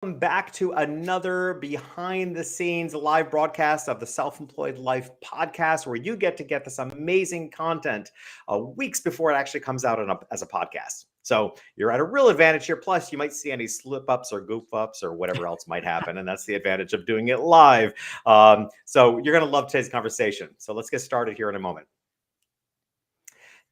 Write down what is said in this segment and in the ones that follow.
Welcome back to another behind the scenes live broadcast of the Self-Employed Life podcast, where you get to get this amazing content weeks before it actually comes out as a podcast. So you're at a real advantage here. Plus, you might see any slip ups or goof ups or whatever else might happen. And that's the advantage of doing it live. So you're going to love today's conversation. So let's get started here in a moment.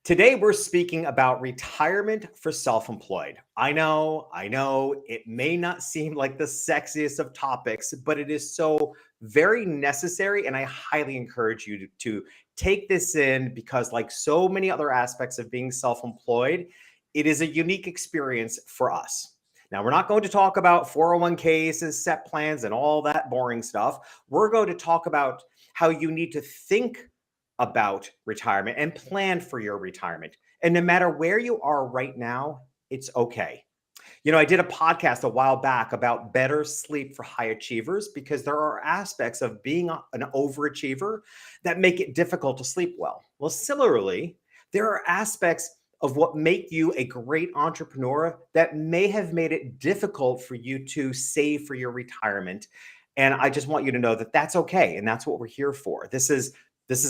Today, we're speaking about retirement for self-employed. I know, it may not seem like the sexiest of topics, but it is so very necessary. And I highly encourage you to take this in because, like so many other aspects of being self-employed, it is a unique experience for us. Now, we're not going to talk about 401ks and set plans and all that boring stuff. We're going to talk about how you need to think about retirement and plan for your retirement. And no matter where you are right now, it's okay. You know, I did a podcast a while back about better sleep for high achievers because there are aspects of being an overachiever that make it difficult to sleep well. Well, similarly, there are aspects of what make you a great entrepreneur that may have made it difficult for you to save for your retirement. And I just want you to know that that's okay. And that's what we're here for. This is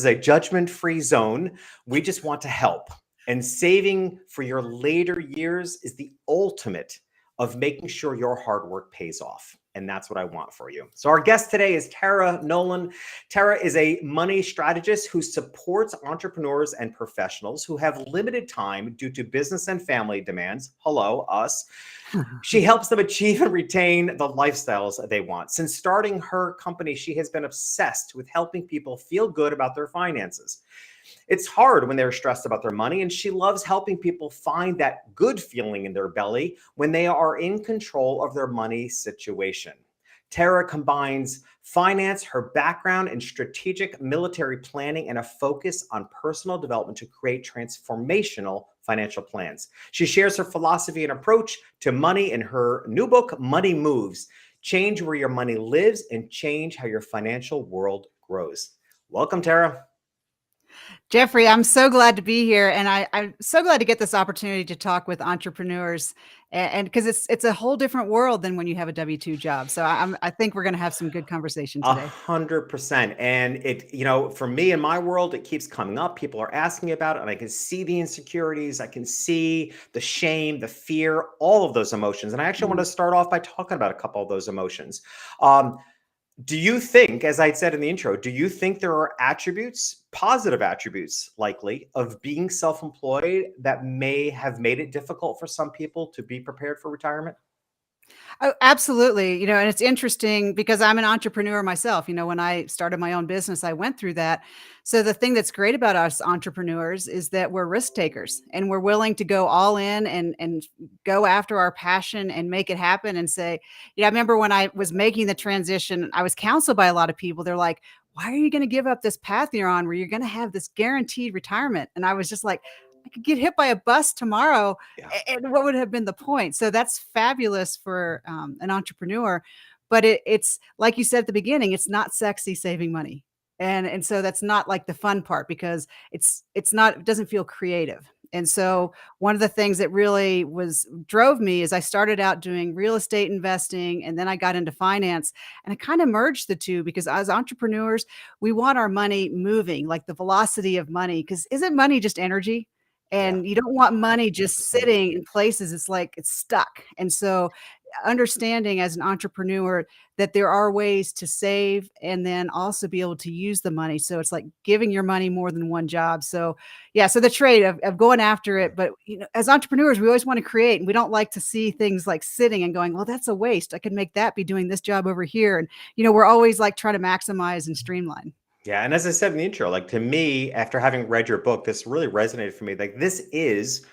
a judgment-free zone. We just want to help. And saving for your later years is the ultimate of making sure your hard work pays off. And that's what I want for you. So our guest today is Tara Nolan. Tara is a money strategist who supports entrepreneurs and professionals who have limited time due to business and family demands. Hello, us. She helps them achieve and retain the lifestyles they want. Since starting her company, she has been obsessed with helping people feel good about their finances. It's hard when they're stressed about their money, and she loves helping people find that good feeling in their belly when they are in control of their money situation. Tara combines finance, her background in strategic military planning, and a focus on personal development to create transformational financial plans. She shares her philosophy and approach to money in her new book, Money Moves: Change Where Your Money Lives and Change How Your Financial World Grows. Welcome, Tara. Jeffrey, I'm so glad to be here, and I'm so glad to get this opportunity to talk with entrepreneurs, and because it's a whole different world than when you have a W-2 job. So I think we're going to have some good conversation today. 100%. And for me in my world, it keeps coming up. People are asking about it, and I can see the insecurities. I can see the shame, the fear, all of those emotions. And I actually want to start off by talking about a couple of those emotions. Do you think, as I said in the intro, do you think there are attributes, positive attributes likely, of being self-employed that may have made it difficult for some people to be prepared for retirement? Oh, absolutely. And it's interesting because I'm an entrepreneur myself. When I started my own business, I went through that. So the thing that's great about us entrepreneurs is that we're risk takers and we're willing to go all in and go after our passion and make it happen and say, I remember when I was making the transition, I was counseled by a lot of people. They're like, why are you going to give up this path you're on where you're going to have this guaranteed retirement? And I was just like, I could get hit by a bus tomorrow. Yeah. And what would have been the point? So that's fabulous for an entrepreneur. But it's like you said at the beginning, it's not sexy saving money. And so that's not like the fun part because it doesn't feel creative. And so one of the things that really drove me is I started out doing real estate investing and then I got into finance and I kind of merged the two because as entrepreneurs, we want our money moving, like the velocity of money, because isn't money just energy? Yeah. And you don't want money just sitting in places. It's like it's stuck. And so understanding as an entrepreneur that there are ways to save and then also be able to use the money. So it's like giving your money more than one job. So yeah, so the trade of going after it. But as entrepreneurs, we always want to create and we don't like to see things like sitting and going, well, that's a waste. I could make that be doing this job over here. And we're always like trying to maximize and streamline. Yeah. And as I said in the intro, like to me, after having read your book, this really resonated for me. Like this is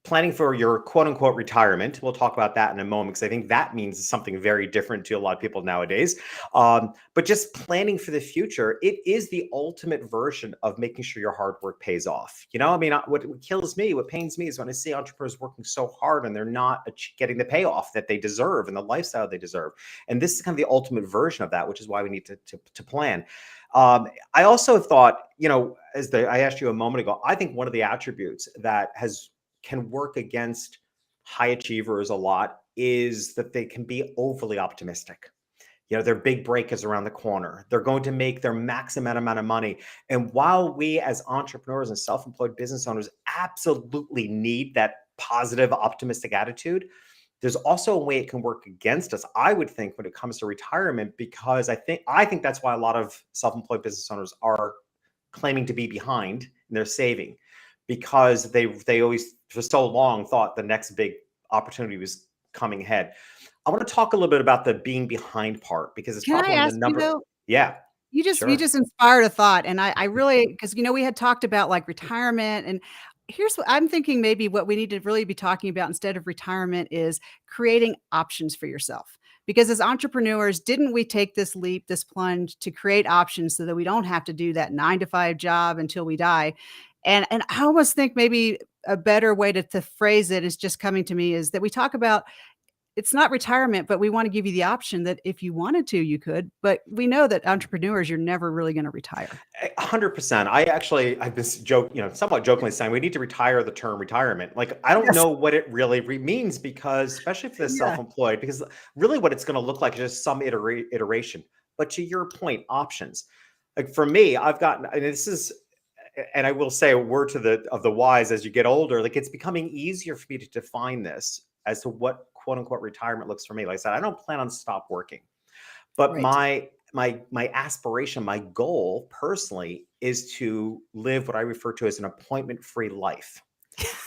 planning for your quote unquote retirement. We'll talk about that in a moment because I think that means something very different to a lot of people nowadays. But just planning for the future, it is the ultimate version of making sure your hard work pays off. I mean, what kills me, what pains me is when I see entrepreneurs working so hard and they're not getting the payoff that they deserve and the lifestyle they deserve. And this is kind of the ultimate version of that, which is why we need to plan. I also thought, I asked you a moment ago, I think one of the attributes that can work against high achievers a lot is that they can be overly optimistic. You know, their big break is around the corner. They're going to make their maximum amount of money. And while we as entrepreneurs and self-employed business owners absolutely need that positive, optimistic attitude, there's also a way it can work against us, I would think, when it comes to retirement, because I think that's why a lot of self-employed business owners are claiming to be behind in their saving, because they always for so long thought the next big opportunity was coming ahead. I want to talk a little bit about the being behind part, because it's Can probably I one of the ask you number. though, Yeah, you sure. just inspired a thought, and I really, because we had talked about, like, retirement, and here's what I'm thinking, maybe what we need to really be talking about instead of retirement is creating options for yourself. Because as entrepreneurs, didn't we take this leap, this plunge to create options so that we don't have to do that 9 to 5 job until we die? And I almost think maybe a better way to phrase it is just coming to me is that we talk about it's not retirement, but we wanna give you the option that if you wanted to, you could, but we know that entrepreneurs, you're never really gonna retire. 100%. I've been somewhat jokingly saying we need to retire the term retirement. Like, I don't Yes. know what it really means, because especially for the Yeah. self-employed, because really what it's going to look like is just some iteration. But to your point, options. Like for me, I've gotten, and this is, and I will say a word to the wise as you get older. Like, it's becoming easier for me to define this as to what quote unquote retirement looks for me. Like I said, I don't plan on stop working. But Right. my aspiration, my goal personally, is to live what I refer to as an appointment-free life,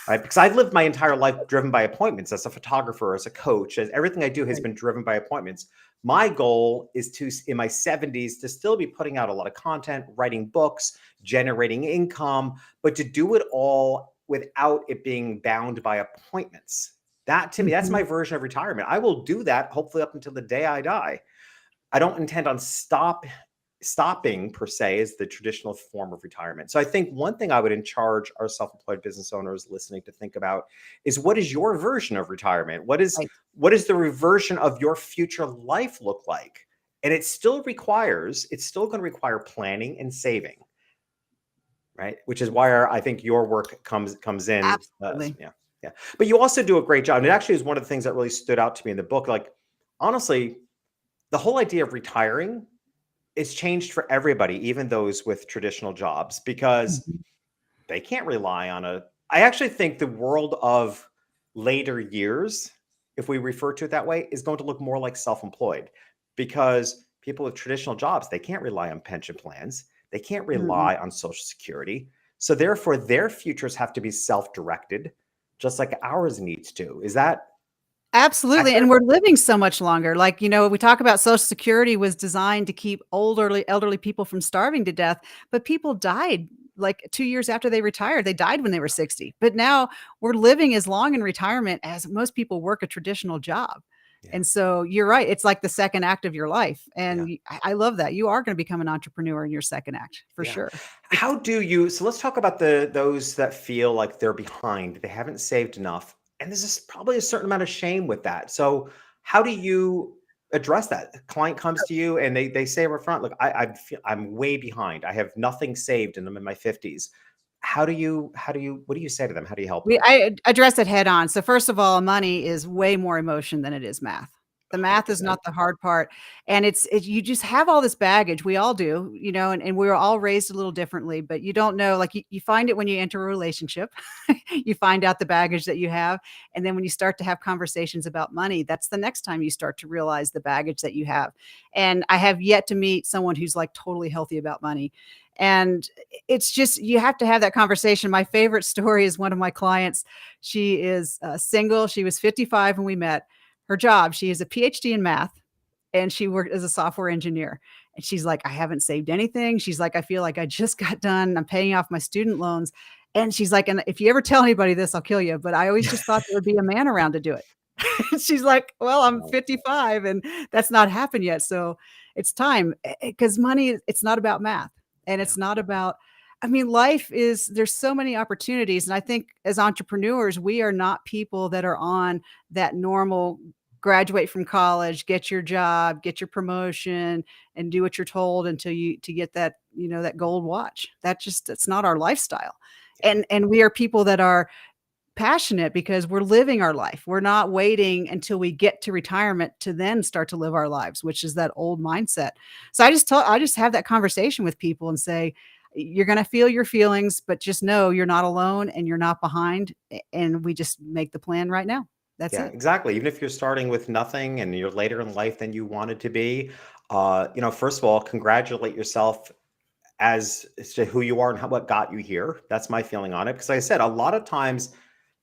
right? Because I've lived my entire life driven by appointments as a photographer, as a coach, as everything I do has Right. been driven by appointments. My goal is to, in my 70s, to still be putting out a lot of content, writing books, generating income, but to do it all without it being bound by appointments. That, to me, that's Mhm. my version of retirement. I will do that hopefully up until the day I die. I don't intend on stopping per se as the traditional form of retirement. So I think one thing I would charge our self-employed business owners listening to think about is, what is your version of retirement? Right. What is the reversion of your future life look like? And it's still going to require planning and saving, right? Which is why I think your work comes in. Absolutely. Yeah, yeah. But you also do a great job. And it actually is one of the things that really stood out to me in the book. Like, honestly, the whole idea of retiring, it's changed for everybody, even those with traditional jobs, because Mhm. they can't rely on a. I actually think the world of later years, if we refer to it that way, is going to look more like self-employed, because people with traditional jobs, they can't rely on pension plans, they can't Mm-mm. rely on Social Security. So therefore, their futures have to be self-directed, just like ours needs to. Is that Absolutely, and accurate? we're living so much longer. Like, we talk about Social Security was designed to keep elderly people from starving to death, but people died, like, 2 years after they retired. They died when they were 60. But now we're living as long in retirement as most people work a traditional job. Yeah, And so you're right, it's like the second act of your life, and yeah. I love that. You are gonna become an entrepreneur in your second act, for Yeah. sure. It's How do you so let's talk about those that feel like they're behind, they haven't saved enough, and there's just probably a certain amount of shame with that. So how do you address that? A client comes to you and they say up front, look, I'm way behind. I have nothing saved and I'm in my 50s. What do you say to them? How do you help them? address it head on. So first of all, money is way more emotion than it is math. The math is not 100%. the hard part, and you just have all this baggage. We all do, and we were all raised a little differently, but you don't know, like, you find it when you enter a relationship. You find out the baggage that you have, and then when you start to have conversations about money, that's the next time you start to realize the baggage that you have. And I have yet to meet someone who's, like, totally healthy about money. And it's just you have to have that conversation. My favorite story is one of my clients. She is, single. She was 55 when we met. Her job, she is a PhD in math, and she worked as a software engineer. And she's like, "I haven't saved anything." She's like, "I feel like I just got done. I'm paying off my student loans." And she's like, "And if you ever tell anybody this, I'll kill you, but I always just thought there would be a man around to do it." She's like, "Well, I'm Wow. 55 and that's not happened yet, so it's time." Because money, it's not about math, and Yeah. it's not about, I mean, life is, there's so many opportunities, and I think as entrepreneurs, we are not people that are on that normal graduate from college, get your job, get your promotion, and do what you're told until you to get that, that gold watch. That's not our lifestyle. Yeah. And we are people that are passionate because we're living our life. We're not waiting until we get to retirement to then start to live our lives, which is that old mindset. So I just have that conversation with people and say, you're going to feel your feelings, but just know you're not alone and you're not behind. And we just make the plan right now. That's Yeah, it. exactly. Even if you're starting with nothing and you're later in life than you wanted to be, first of all, congratulate yourself as to who you are and what got you here. That's my feeling on it. Because like I said, a lot of times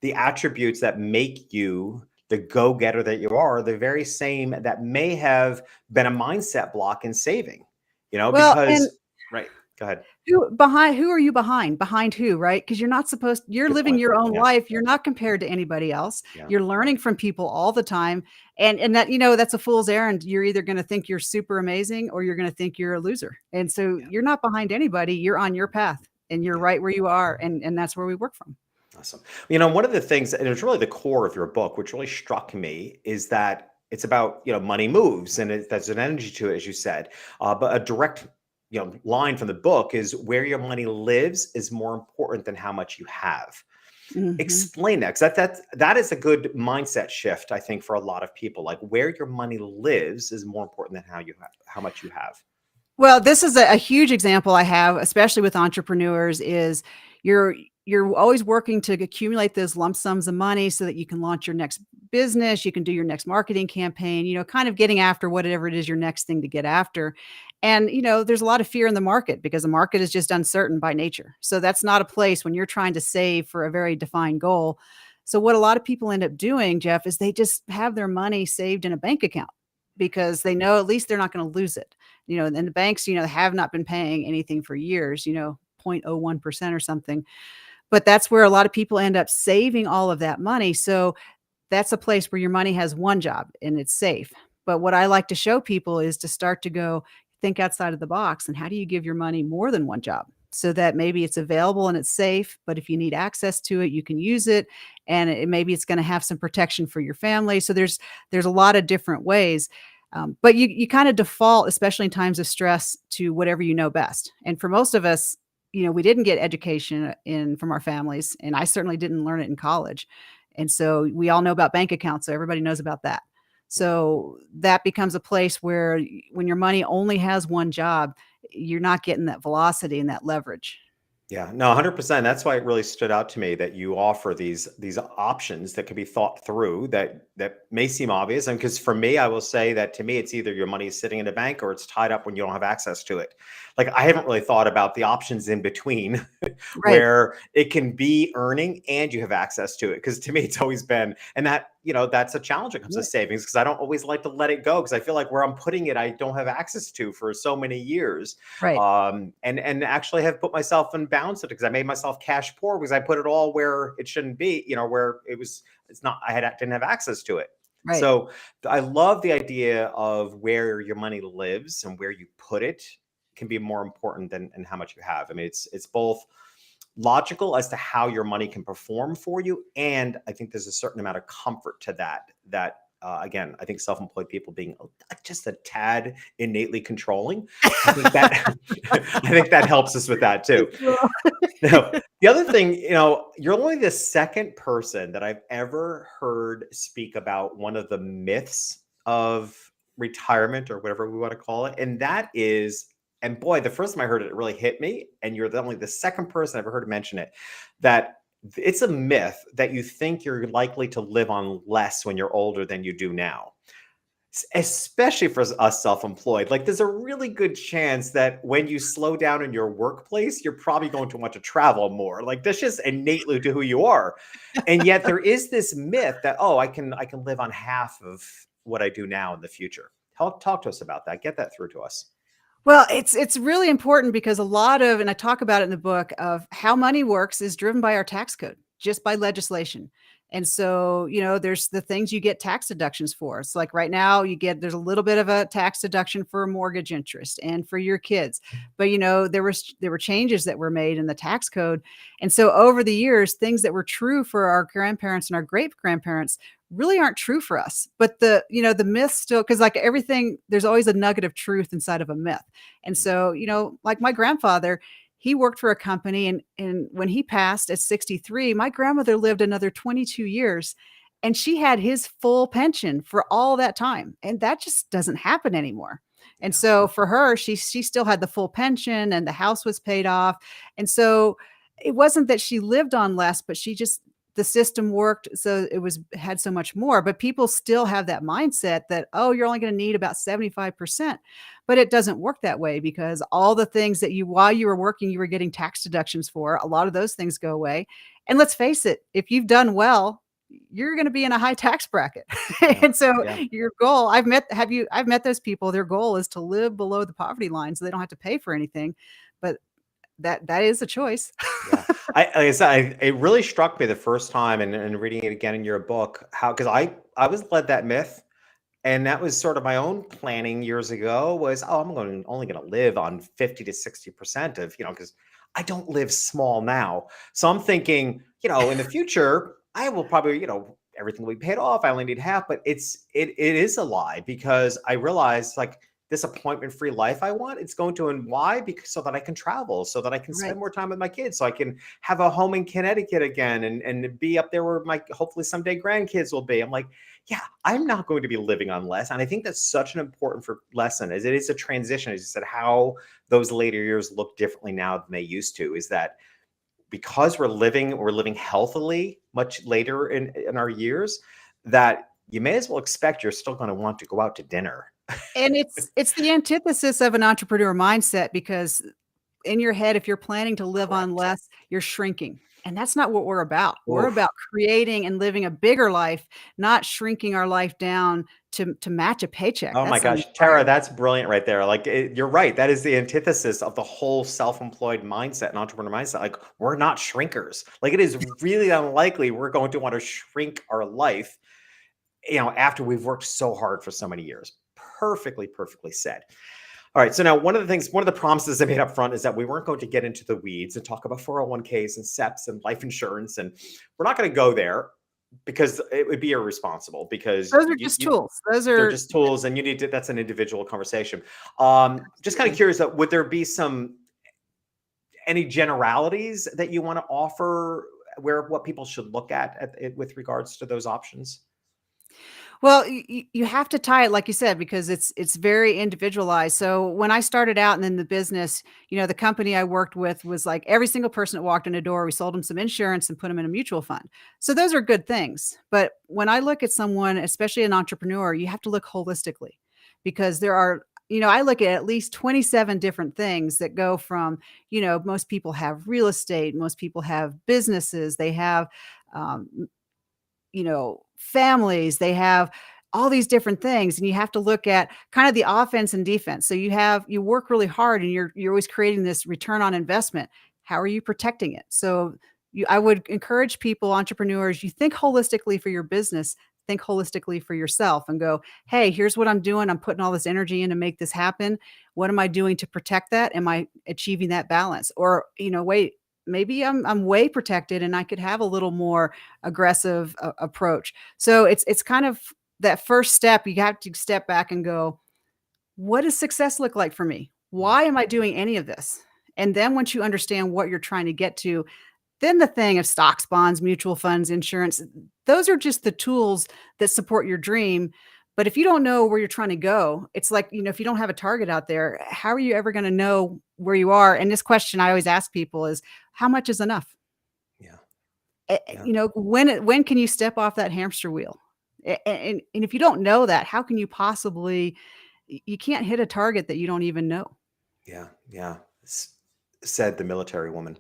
the attributes that make you the go-getter that you are the very same that may have been a mindset block in saving, Well, and because, right, go ahead. who are you behind? Behind who, right? Because you're Good living point. your own Yeah. life. You're not compared to anybody else. Yeah. You're learning from people all the time. And that, that's a fool's errand. You're either going to think you're super amazing or you're going to think you're a loser. And so Yeah. you're not behind anybody. You're on your path and you're Yeah. right where you are. And that's where we work from. Awesome. One of the things, and it's really the core of your book, which really struck me, is that it's about, money moves, and there's an energy to it, as you said. But a direct, line from the book is where your money lives is more important than how much you have. Mhm. Explain that, because that is a good mindset shift, I think, for a lot of people. Like where your money lives is more important than how much you have. Well, this is a huge example I have, especially with entrepreneurs, is you're you're always working to accumulate those lump sums of money so that you can launch your next business, you can do your next marketing campaign, kind of getting after whatever it is your next thing to get after. And, there's a lot of fear in the market because the market is just uncertain by nature. So that's not a place when you're trying to save for a very defined goal. So what a lot of people end up doing, Jeff, is they just have their money saved in a bank account because they know at least they're not going to lose it. And the banks, have not been paying anything for years, 0.01% or something. But that's where a lot of people end up saving all of that money. So that's a place where your money has one job and it's safe. But what I like to show people is to start to go think outside of the box and how do you give your money more than one job? So that maybe it's available and it's safe, but if you need access to it, you can use it, and maybe it's going to have some protection for your family. So there's a lot of different ways, but you kind of default, especially in times of stress, to whatever you know best. And for most of us, we didn't get education in from our families, and I certainly didn't learn it in college. And so we all know about bank accounts, so everybody knows about that. Yeah. So that becomes a place where when your money only has one job, you're not getting that velocity and that leverage. Yeah, no, 100%. That's why it really stood out to me that you offer these options that can be thought through that may seem obvious. And because for me, I will say that to me, it's either your money is sitting in a bank or it's tied up when you don't have access to it. Like I haven't really thought about the options in between Right, where it can be earning and you have access to it. Because to me, it's always been, and that's a challenge when it comes to right, savings because I don't always like to let it go because I feel like where I'm putting it, I don't have access to for so many years, right, and actually have put myself in bounds because I made myself cash poor because I put it all where it shouldn't be, where it's not, didn't have access to it. right. So I love the idea of where your money lives and where you put it can be more important than and how much you have. I mean, it's both logical as to how your money can perform for you, and I think there's a certain amount of comfort to that again, I think self-employed people being just a tad innately controlling, I think that I think that helps us with that too. Well, Now, the other thing, you're only the second person that I've ever heard speak about one of the myths of retirement or whatever we want to call it. And that is, and boy, the first time I heard it, it really hit me. And you're only the second person I've ever heard mention it, that it's a myth that you think you're likely to live on less when you're older than you do now, especially for us self-employed. Like there's a really good chance that when you slow down in your workplace, you're probably going to want to travel more. Like that's just innately to who you are. And yet there is this myth that, oh, I can live on half of what I do now in the future. Talk to us about that. Get that through to us. Well, it's really important because a lot of, and I talk about it in the book, of how money works is driven by our tax code, just by legislation. And so, there's the things you get tax deductions for. It's like right now there's a little bit of a tax deduction for mortgage interest and for your kids. But there were changes that were made in the tax code. And so over the years, things that were true for our grandparents and our great grandparents really aren't true for us. But the myth still, because like everything, there's always a nugget of truth inside of a myth. And so, like my grandfather, he worked for a company, and when he passed at 63, my grandmother lived another 22 years, and she had his full pension for all that time, and that just doesn't happen anymore. And Yeah. so for her, she still had the full pension and the house was paid off. And so it wasn't that she lived on less, but she just the system worked so it was had so much more. But people still have that mindset that, oh, you're only going to need about 75%. But it doesn't work that way, because all the things that you while you were working, you were getting tax deductions for, a lot of those things go away. And let's face it, if you've done well, you're going to be in a high tax bracket. Yeah. And so Yeah. your goal, I've met those people, their goal is to live below the poverty line so they don't have to pay for anything. But that is a choice. Yeah. Like I said, it really struck me the first time, and reading it again in your book, how, because I was led that myth. And that was sort of my own planning years ago was, oh, only going to live on 50 to 60% of, because I don't live small now. So I'm thinking, in the future, I will probably, everything will be paid off. I only need half, but it is a lie, because I realized, like, this appointment-free life I want, it's going to, and why? Because so that I can travel, so that I can Right. spend more time with my kids, so I can have a home in Connecticut again, and be up there where my hopefully someday grandkids will be. I'm like, yeah, I'm not going to be living on less. And I think that's such an important lesson, as it is a transition, as you said, how those later years look differently now than they used to, is that because we're living healthily much later in our years, that you may as well expect you're still going to want to go out to dinner. And it's the antithesis of an entrepreneur mindset, because in your head, if you're planning to live on Correct. less, you're shrinking. And that's not what we're about. We're Oof. about creating and living a bigger life, not shrinking our life down to match a paycheck. Oh my That's gosh, Tara, uninspiring. that's brilliant right there. Like, you're right. That is the antithesis of the whole self-employed mindset and entrepreneur mindset. Like, we're not shrinkers. Like, it is really unlikely we're going to want to shrink our life, after we've worked so hard for so many years. Perfectly, perfectly said. All right. So now one of the promises I made up front is that we weren't going to get into the weeds and talk about 401ks and SEPs and life insurance. And we're not going to go there, because it would be irresponsible, because Those are just tools. Those they're are just tools, and that's an individual conversation. Just kind of absolutely. curious, would there be any generalities that you want to offer, where what people should look at it with regards to those options? Well, you have to tie it, like you said, because it's very individualized. So when I started out and in the business, the company I worked with was like every single person that walked in the door, we sold them some insurance and put them in a mutual fund. So those are good things. But when I look at someone, especially an entrepreneur, you have to look holistically, because there are, I look at least 27 different things that go from, most people have real estate, most people have businesses, they have, um, families, they have all these different things, and you have to look at kind of the offense and defense. So you work really hard and you're always creating this return on investment. How are you protecting it? So I would encourage people, entrepreneurs, you think holistically for your business, think holistically for yourself and go, hey, here's what I'm doing. I'm putting all this energy in to make this happen. What am I doing to protect that? Am I achieving that balance? Or, wait, maybe I'm way protected and I could have a little more aggressive approach. So it's kind of that first step. You have to step back and go, what does success look like for me? Mm. Why am I doing any of this? And then once you understand what you're trying to get to, then the thing of stocks, bonds, mutual funds, insurance, those are just the tools that support your dream. But if you don't know where you're trying to go, it's like, if you don't have a target out there, how are you ever going to know where you are? And this question I always ask people is, how much is enough? Yeah. Yeah. When can you step off that hamster wheel? And if you don't know that, how can you possibly you can't hit a target that you don't even know. Yeah. Yeah. Said the military woman.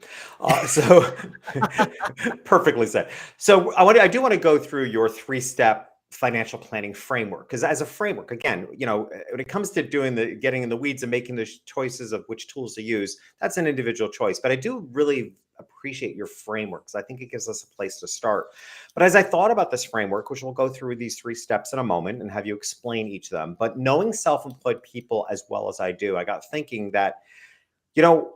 So perfectly said. So I do want to go through your three-step financial planning framework, because as a framework, again, when it comes to getting in the weeds and making the choices of which tools to use, that's an individual choice. But I do really appreciate your framework, because I think it gives us a place to start. But as I thought about this framework, which we'll go through these three steps in a moment and have you explain each of them, but knowing self-employed people as well as I do, I got thinking that, you know,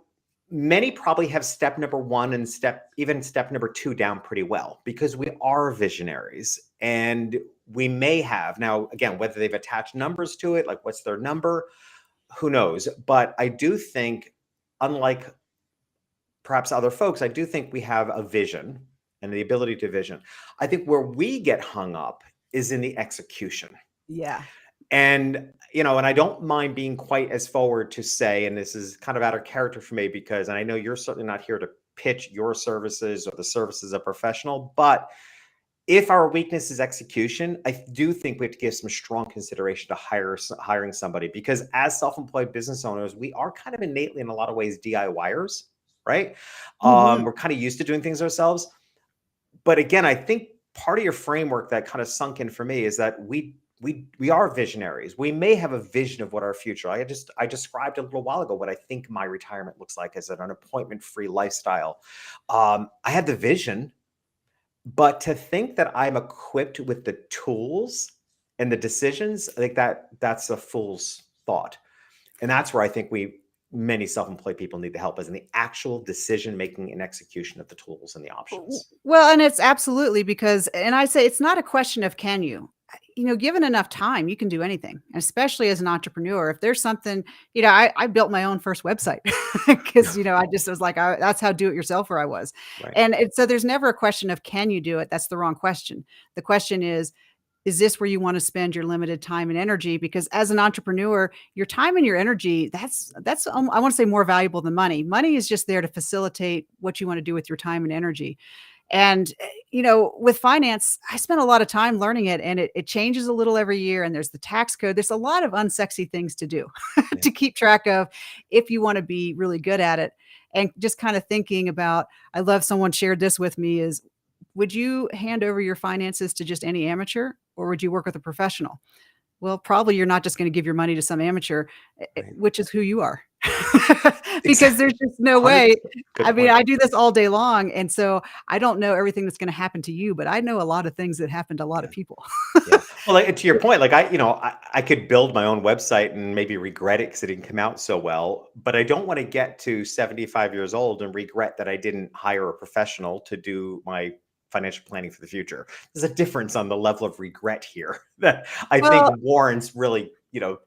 many probably have step number one and even step number two down pretty well, because we are visionaries, and we may have, now again, whether they've attached numbers to it, like what's their number, who knows. But I do think, unlike perhaps other folks, I do think we have a vision and the ability to vision. I think where we get hung up is in the execution. Yeah. And, and I don't mind being quite as forward to say, and this is kind of out of character for me because, and I know you're certainly not here to pitch your services or the services of a professional, but if our weakness is execution, I do think we have to give some strong consideration to hiring somebody, because as self-employed business owners, we are kind of innately in a lot of ways DIYers, right? Mhm. We're kind of used to doing things ourselves. But again, I think part of your framework that kind of sunk in for me is that we are visionaries. We may have a vision of what our future. I described a little while ago what I think my retirement looks like as an appointment-free lifestyle. I had the vision, but to think that I'm equipped with the tools and the decisions, I think that's a fool's thought. And that's where I think many self-employed people need the help, is in the actual decision making and execution of the tools and the options. Well, and it's absolutely because, and I say it's not a question of can you. Given enough time, you can do anything, and especially as an entrepreneur. If there's something, I built my own first website because, I just was like, that's how do-it-yourselfer I was. Right. And so there's never a question of can you do it? That's the wrong question. The question is this where you want to spend your limited time and energy? Because as an entrepreneur, your time and your energy, that's I want to say more valuable than money. Money is just there to facilitate what you want to do with your time and energy. And, with finance, I spent a lot of time learning it, and it changes a little every year. And there's the tax code. There's a lot of unsexy things to do Yeah. to keep track of if you want to be really good at it. And just kind of thinking about, I love someone shared this with me is, would you hand over your finances to just any amateur, or would you work with a professional? Well, probably you're not just going to give your money to some amateur, Right. which is who you are. Because Exactly. there's just no way. 100%. I Good mean, point. I do this all day long. And so I don't know everything that's going to happen to you, but I know a lot of things that happen to a lot Yeah. of people. Yeah. Well, like, to your point, like I could build my own website and maybe regret it because it didn't come out so well, but I don't want to get to 75 years old and regret that I didn't hire a professional to do my financial planning for the future. There's a difference on the level of regret here that I think Well, warrants really,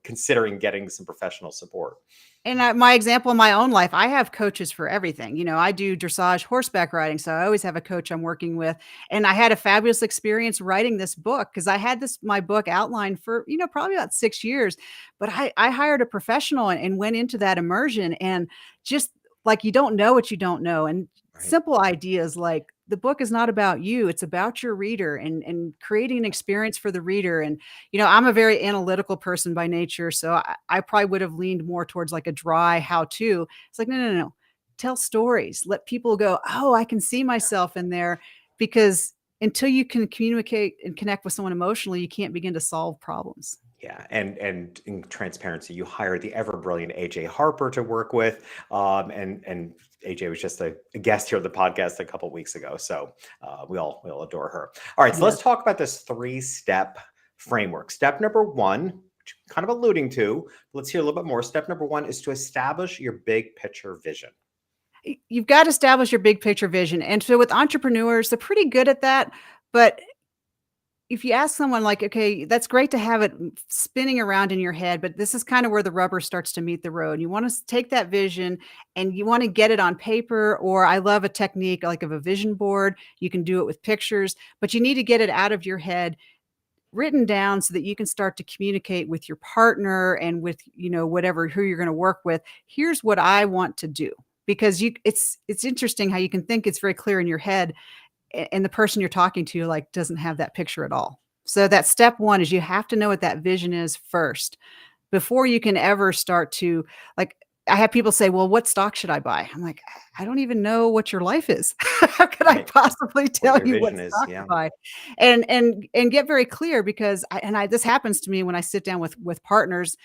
considering getting some professional support. and my example in my own life, I have coaches for everything. I do dressage horseback riding, so I always have a coach I'm working with. And I had a fabulous experience writing this book because I had my book outlined for, probably about 6 years. But I hired a professional and went into that immersion, and just like you don't know what you don't know. And Right. simple ideas like the book is not about you, it's about your reader, and creating an experience for the reader. And I'm a very analytical person by nature, so I probably would have leaned more towards like a dry how to. It's like, no, no, no, no. Tell stories. Let people go, oh, I can see myself in there. Because until you can communicate and connect with someone emotionally, you can't begin to solve problems. Yeah, and in transparency, you hired the ever brilliant AJ Harper to work with, and AJ was just a guest here on the podcast a couple of weeks ago, so we all adore her. All right, so Yes. let's talk about this 3-step framework. Step number one, which you're kind of alluding to, let's hear a little bit more. Step number one is to establish your big picture vision. You've got to establish your big picture vision. And so with entrepreneurs, they're pretty good at that. But if you ask someone like, okay, that's great to have it spinning around in your head, but this is kind of where the rubber starts to meet the road. You want to take that vision and you want to get it on paper, or I love a technique like of a vision board. You can do it with pictures, but you need to get it out of your head, written down so that you can start to communicate with your partner and with, who you're going to work with. Here's what I want to do. Because it's interesting how you can think it's very clear in your head, and the person you're talking to like doesn't have that picture at all. So that step one is you have to know what that vision is first before you can ever start to, like, I have people say, well, what stock should I buy? I'm like, I don't even know what your life is. How could I Right. possibly What tell your you what vision is, stock to yeah. buy? And get very clear, because this happens to me when I sit down with partners,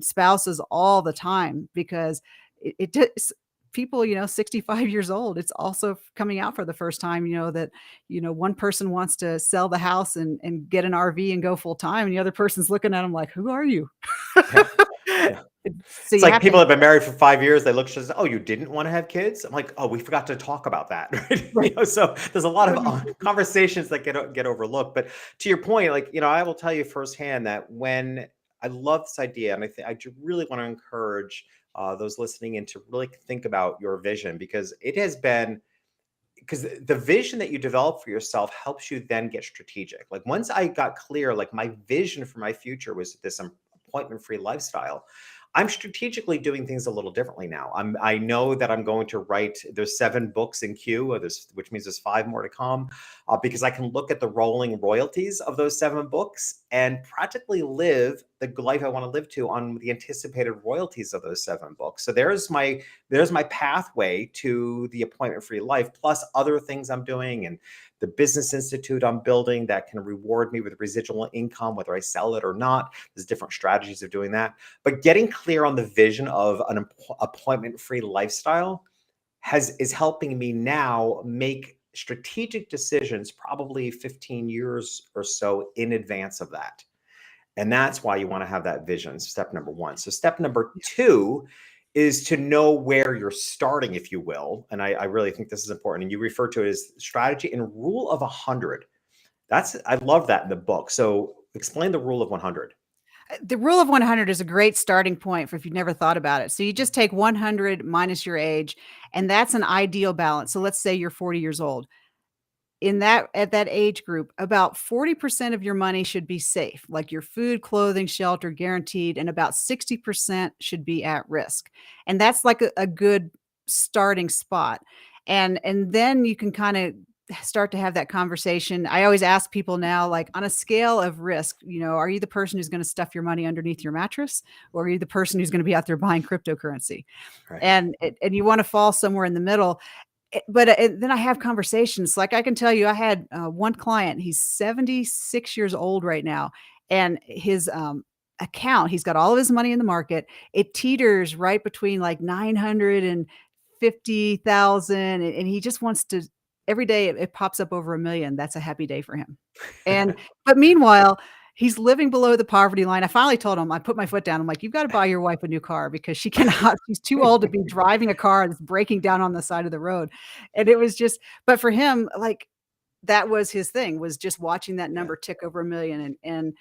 spouses all the time, because it does. People, 65 years old, it's also coming out for the first time, that, one person wants to sell the house and get an RV and go full time. And the other person's looking at them like, who are you? Yeah. Yeah. So It's you like have to, people have been married for 5 years. They look at us, oh, you didn't want to have kids? I'm like, oh, we forgot to talk about that, right? right. So there's a lot What of are you doing? conversations that get overlooked. But to your point, like, I will tell you firsthand that when I love this idea, and I really want to encourage those listening in to really think about your vision, because it has been, because the vision that you develop for yourself helps you then get strategic. Like once I got clear, like my vision for my future was this appointment free lifestyle. I'm strategically doing things a little differently now. I know that I'm going to write, there's 7 books in queue, which means there's 5 more to come, because I can look at the rolling royalties of those 7 books and practically live the life I want to live to on the anticipated royalties of those 7 books. So there's my pathway to the appointment free life, plus other things I'm doing, and the business institute I'm building that can reward me with residual income, whether I sell it or not. There's different strategies of doing that. But getting clear on the vision of an appointment free lifestyle is helping me now make strategic decisions, probably 15 years or so in advance of that. And that's why you want to have that vision, step number one. So step number two is to know where you're starting, if you will. And I really think this is important. And you refer to it as strategy and rule of 100. I love that in the book. So explain the rule of 100. The rule of 100 is a great starting point for if you've never thought about it. So you just take 100 minus your age, and that's an ideal balance. So let's say you're 40 years old. At that age group, about 40% of your money should be safe, like your food, clothing, shelter guaranteed, and about 60% should be at risk. And that's like a good starting spot. And then you can kind of start to have that conversation. I always ask people now, like on a scale of risk, are you the person who's going to stuff your money underneath your mattress, or are you the person who's going to be out there buying cryptocurrency? Right. And you want to fall somewhere in the middle. But then I have conversations. Like I can tell you, I had one client. He's 76 years old right now, and his account. He's got all of his money in the market. It teeters right between like 950,000, and he just wants to. Every day it pops up over 1 million. That's a happy day for him. But meanwhile, he's living below the poverty line. I finally told him, I put my foot down. I'm like, you've got to buy your wife a new car because she cannot, she's too old to be driving a car that's breaking down on the side of the road. And it was just, but for him, like that was his thing, was just watching that Yeah. number tick over 1 million and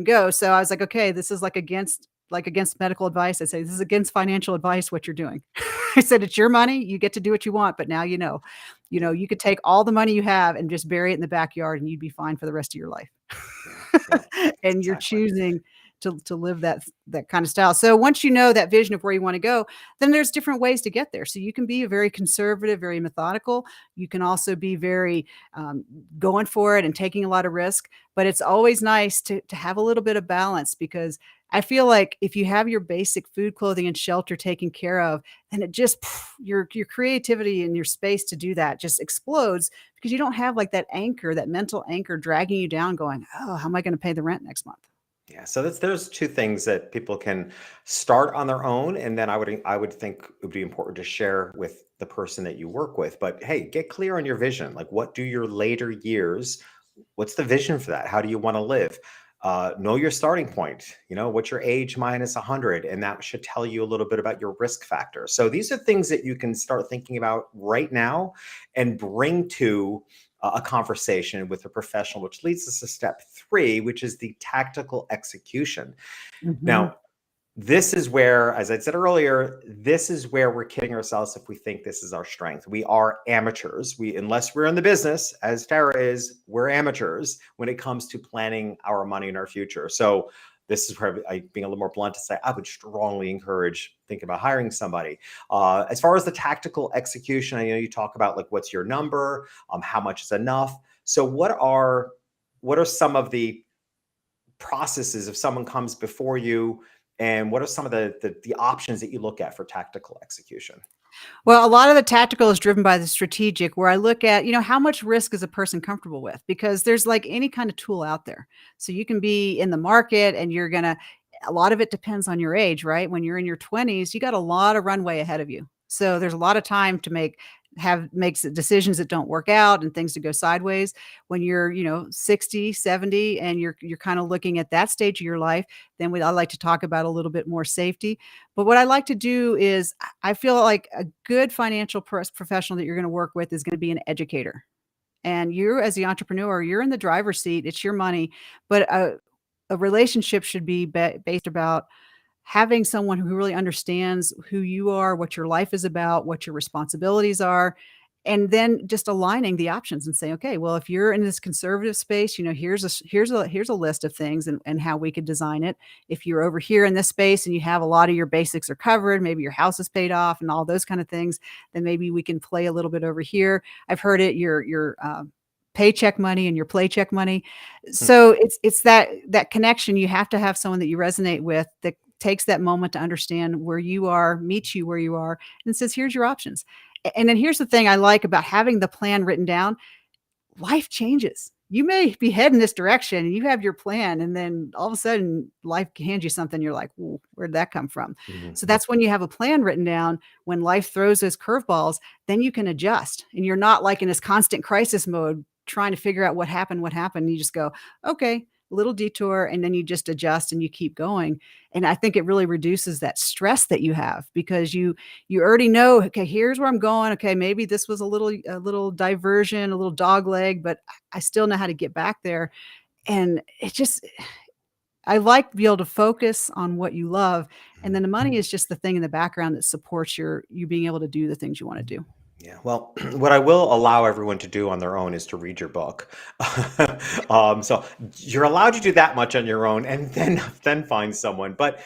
go. So I was like, okay, this is against medical advice. I say, this is against financial advice, what you're doing. I said, it's your money. You get to do what you want. But now, you could take all the money you have and just bury it in the backyard and you'd be fine for the rest of your life. Yeah. And you're Exactly. choosing to live that kind of style. So once you know that vision of where you want to go, then there's different ways to get there. So you can be a very conservative, very methodical. You can also be very going for it and taking a lot of risk. But it's always nice to have a little bit of balance, because I feel like if you have your basic food, clothing, and shelter taken care of, then it just your creativity and your space to do that just explodes, because you don't have like that anchor, that mental anchor dragging you down going, oh, how am I going to pay the rent next month? Yeah, so there's 2 things that people can start on their own, and then I would think it would be important to share with the person that you work with. But hey, get clear on your vision. Like, what do your later years? What's the vision for that? How do you want to live? Know your starting point. What's your age minus 100, and that should tell you a little bit about your risk factor. So these are things that you can start thinking about right now and bring to a conversation with a professional, which leads us to step 3, which is the tactical execution. Mhm. Now, this is where, as I said earlier, this is where we're kidding ourselves if we think this is our strength. We are amateurs. Unless we're in the business, as Tara is, we're amateurs when it comes to planning our money and our future. So this is where being a little more blunt to say, I would strongly encourage thinking about hiring somebody. As far as the tactical execution, I know you talk about like what's your number, how much is enough. So what are some of the processes if someone comes before you, and what are some of the options that you look at for tactical execution? Well, a lot of the tactical is driven by the strategic, where I look at, how much risk is a person comfortable with? Because there's like any kind of tool out there. So you can be in the market and a lot of it depends on your age, right? When you're in your 20s, you got a lot of runway ahead of you. So there's a lot of time to make decisions that don't work out and things to go sideways. When you're, 60, 70, and you're kind of looking at that stage of your life, then I like to talk about a little bit more safety. But what I like to do is I feel like a good financial professional that you're going to work with is going to be an educator. And you, as the entrepreneur, you're in the driver's seat. It's your money, but a relationship should be based about having someone who really understands who you are, what your life is about, what your responsibilities are, and then just aligning the options and saying, okay, well, if you're in this conservative space, here's a list of things and how we could design it. If you're over here in this space and you have a lot of your basics are covered, maybe your house is paid off and all those kind of things, then maybe we can play a little bit over here. I've heard it, your paycheck money and your playcheck money. Hmm. So it's that connection. You have to have someone that you resonate with that takes that moment to understand where you are, meets you where you are, and says, here's your options. And then here's the thing I like about having the plan written down. Life changes. You may be heading this direction and you have your plan, and then all of a sudden life hands you something. You're like, "Ooh, where'd that come from?" So Mhm. that's when you have a plan written down. When life throws those curveballs, then you can adjust, and you're not like in this constant crisis mode trying to figure out what happened, what happened. You just go, okay, little detour, and then you just adjust and you keep going. And I think it really reduces that stress that you have because you already know, okay, here's where I'm going. Okay, maybe this was a little diversion, a little dog leg, but I still know how to get back there. And it just I like to be able to focus on what you love, and then the money is just the thing in the background that supports you being able to do the things you want to do. Yeah, well, what I will allow everyone to do on their own is to read your book. So you're allowed to do that much on your own, and then find someone. But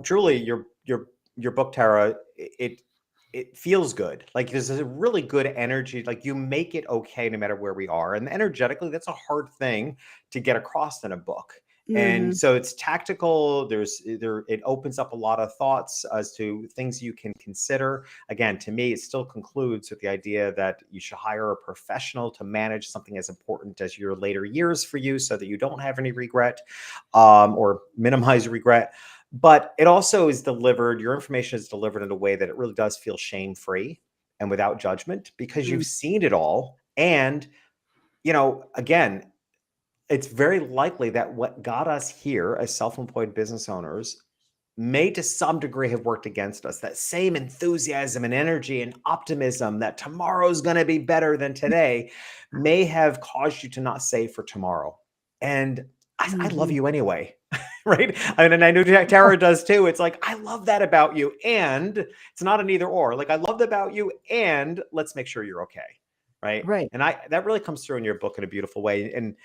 truly, your book, Tara, it feels good. Like there's a really good energy. Like you make it okay no matter where we are, and energetically, that's a hard thing to get across in a book. And Mhm, so it's tactical. It opens up a lot of thoughts as to things you can consider. Again, to me, it still concludes with the idea that you should hire a professional to manage something as important as your later years for you so that you don't have any regret, or minimize regret. But it also is delivered, your information is delivered in a way that it really does feel shame free and without judgment because mm, you've seen it all. And, again, it's very likely that what got us here as self employed business owners may to some degree have worked against us. That same enthusiasm and energy and optimism that tomorrow's going to be better than today may have caused you to not save for tomorrow. And I love mhm. you anyway, right? And I know Tara does too. It's like, I love that about you. And it's not an either or. Like, I love that about you. And let's make sure you're okay. Right. Right. And that really comes through in your book in a beautiful way. And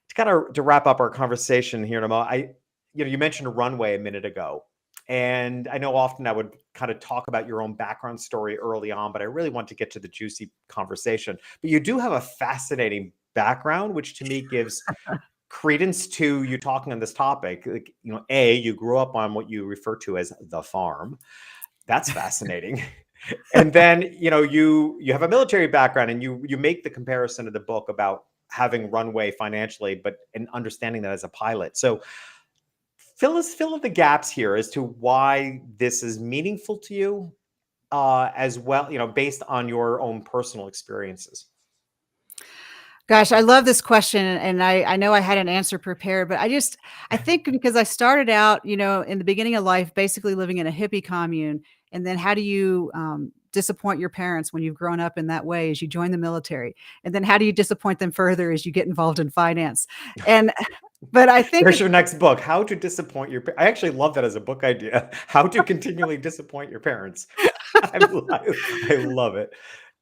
to kind of to wrap up our conversation here in a moment, you mentioned a runway a minute ago. And I know often I would kind of talk about your own background story early on, but I really want to get to the juicy conversation. But you do have a fascinating background, which to me gives credence to you talking on this topic. Like, you grew up on what you refer to as the farm. That's fascinating. And then, you have a military background and you make the comparison in the book about having runway financially, but and understanding that as a pilot. So fill in the gaps here as to why this is meaningful to you, as well, based on your own personal experiences. Gosh, I love this question, and I know I had an answer prepared, but I think because I started out, in the beginning of life, basically living in a hippie commune, and then how do you, disappoint your parents when you've grown up in that way as you join the military? And then how do you disappoint them further as you get involved in finance? And but I think There's it's your next book, How to Disappoint Your I actually love that as a book idea. How to continually disappoint your parents. I love it.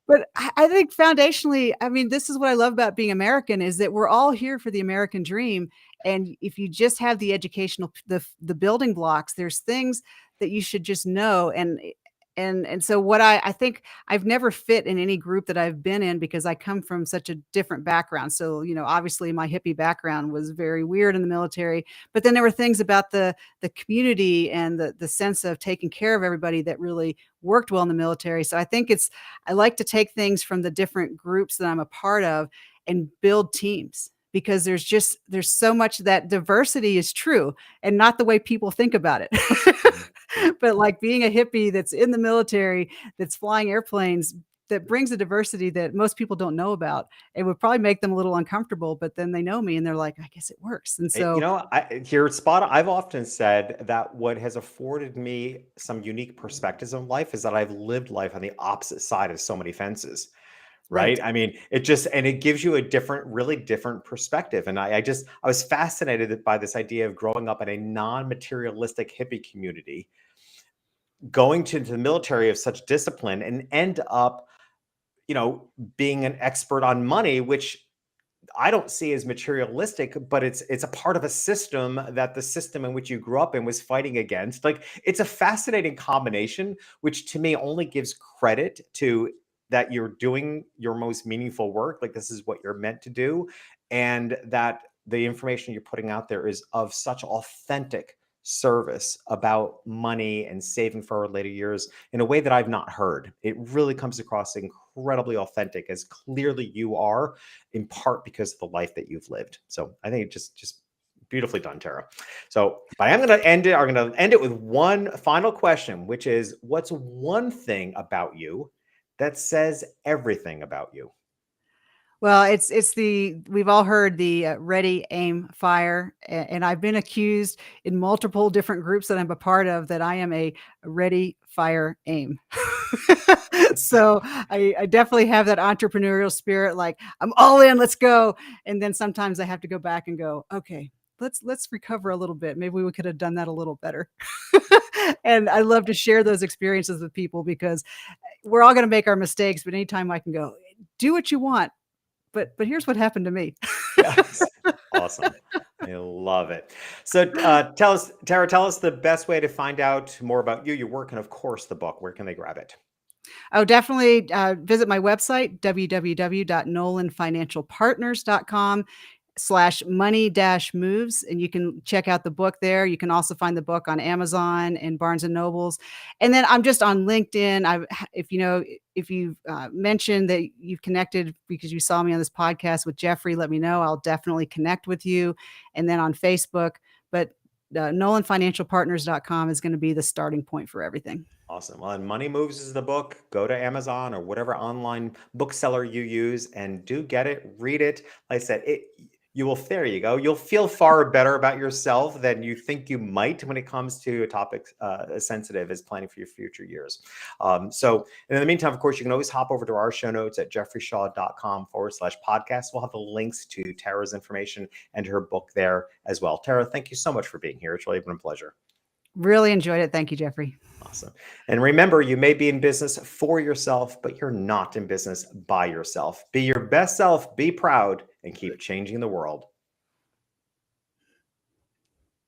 But I think foundationally, I mean, this is what I love about being American is that we're all here for the American dream. And if you just have the educational, the building blocks, there's things that you should just know. And so what I think I've never fit in any group that I've been in because I come from such a different background. So, obviously my hippie background was very weird in the military, but then there were things about the community and the sense of taking care of everybody that really worked well in the military. So I like to take things from the different groups that I'm a part of and build teams because there's so much that diversity is true and not the way people think about it. Mhm. But like being a hippie that's in the military, that's flying airplanes, that brings a diversity that most people don't know about. It would probably make them a little uncomfortable, but then they know me and they're like, I guess it works. And so, Here spot I've often said that what has afforded me some unique perspectives on life is that I've lived life on the opposite side of so many fences, Right. right? I mean, it just, and it gives you a different, really different perspective. And I was fascinated by this idea of growing up in a non-materialistic hippie community, going to the military of such discipline, and end up, being an expert on money, which I don't see as materialistic, but it's a part of a system that the system in which you grew up in was fighting against. Like, it's a fascinating combination, which to me only gives credit to that you're doing your most meaningful work. Like, this is what you're meant to do, and that the information you're putting out there is of such authentic service about money and saving for our later years in a way that I've not heard. It really comes across incredibly authentic, as clearly you are, in part because of the life that you've lived. So I think it just beautifully done, Tara. So, but I'm going to end it. I'm going to end it with one final question, which is, what's one thing about you that says everything about you? Well, we've all heard the ready, aim, fire. And I've been accused in multiple different groups that I'm a part of that I am a ready, fire, aim. So I definitely have that entrepreneurial spirit. Like, I'm all in, let's go. And then sometimes I have to go back and go, okay, let's recover a little bit. Maybe we could have done that a little better. And I love to share those experiences with people because we're all going to make our mistakes. But anytime I can go, do what you want, but here's what happened to me. Yes. Awesome. I love it. So Tara, tell us the best way to find out more about you, your work, and of course the book. Where can they grab it? Oh, definitely visit my website, www.nolanfinancialpartners.com/money-moves, and you can check out the book there. You can also find the book on Amazon and Barnes and Nobles. And then I'm just on LinkedIn. If you've mentioned that you've connected because you saw me on this podcast with Jeffrey, let me know. I'll definitely connect with you. And then on Facebook, but nolanfinancialpartners.com is going to be the starting point for everything. Awesome. Well, and Money Moves is the book. Go to Amazon or whatever online bookseller you use and do get it, read it. Like I said, there you go. You'll feel far better about yourself than you think you might when it comes to a topic as sensitive as planning for your future years. So in the meantime, of course, you can always hop over to our show notes at jeffreyshaw.com/podcast. We'll have the links to Tara's information and her book there as well. Tara, thank you so much for being here. It's really been a pleasure. Really enjoyed it. Thank you, Jeffrey. Awesome. And remember, you may be in business for yourself, but you're not in business by yourself. Be your best self, be proud, and keep changing the world.